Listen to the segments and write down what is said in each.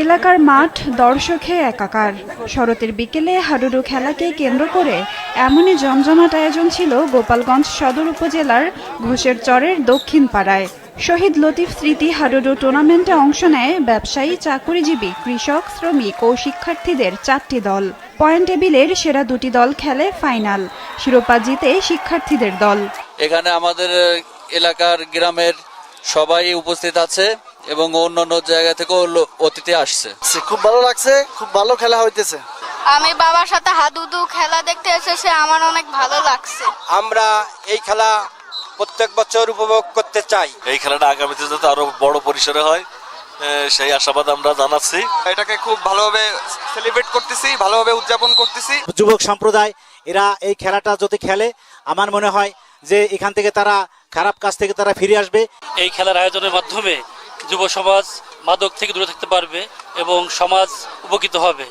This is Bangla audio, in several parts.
এলাকার মাঠ দর্শকে একাকার। শরতের বিকেলে হাডুডু খেলাকে কেন্দ্র করে এমনই জমজমাট আয়োজন ছিল গোপালগঞ্জ সদর উপজেলার ঘোষের চরের দক্ষিণ পাড়ায়। শহীদ লতিফ স্মৃতি হাডুডু টুর্নামেন্টে অংশ নেয় ব্যবসায়ী, চাকুরিজীবী, কৃষক, শ্রমিক ও শিক্ষার্থীদের 4টি দল। পয়েন্ট টেবিলের সেরা 2টি দল খেলে ফাইনাল। শিরোপা জিতে শিক্ষার্থীদের দল। এখানে আমাদের এলাকার গ্রামের সবাই উপস্থিত আছে এবং অন্যান্য জায়গা থেকেও অতিথি আসছে। খুব ভালো লাগছে, খুব ভালো খেলা হইতেছে। আমি বাবার সাথে হাডুডু খেলা দেখতে এসেছি, আমার অনেক ভালো লাগছে। আমরা এই খেলা প্রত্যেক বছর উপভোগ করতে চাই। এই খেলাটা আগামীতে যাতে আরো বড় পরিসরে হয় সেই আশাবাদ আমরা জানাচ্ছি। এটাকে খুব ভালোভাবে সেলিব্রেট করতেছি, ভালোভাবে উদযাপন করতেছি। যুবক সম্প্রদায় এরা এই খেলাটা যদি খেলে আমার মনে হয় যে এখান থেকে তারা খারাপ কাজ থেকে তারা ফিরে আসবে। এই খেলার আয়োজনের মাধ্যমে যুব সমাজ মাদক থেকে দূরে থাকতে পারবে এবং সমাজ উপকৃত হবে।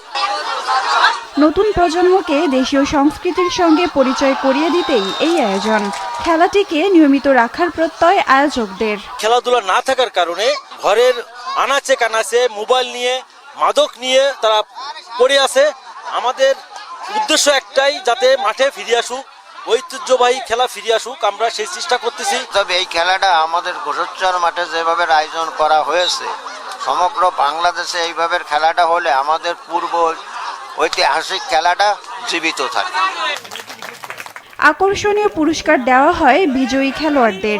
নতুন প্রজন্মকে দেশীয় সংস্কৃতির সঙ্গে পরিচয় করিয়ে দিতেই এই আয়োজন। খেলাটিকে নিয়মিত রাখার প্রত্যয় আয়োজকদের। খেলাধুলা না থাকার কারণে ঘরের আনাচে কানাচে মোবাইল নিয়ে, মাদক নিয়ে তারা পড়ে আছে। আমাদের উদ্দেশ্য একটাই, যাতে মাঠে ফিরে আসুক, ঐতিহ্যবাহী খেলা ফিরে আসুক, আমরা সেই চেষ্টা করতেছি। তবে এই খেলাটা আমাদের ঘোষেরচর মাঠে যেভাবে আয়োজন করা হয়েছে, সমগ্র বাংলাদেশে এইভাবে খেলাটা হলে আমাদের পূর্ব ঐতিহাসিক খেলাটা জীবিত থাকে। আকর্ষণীয় পুরস্কার দেওয়া হয় বিজয়ী খেলোয়াড়দের।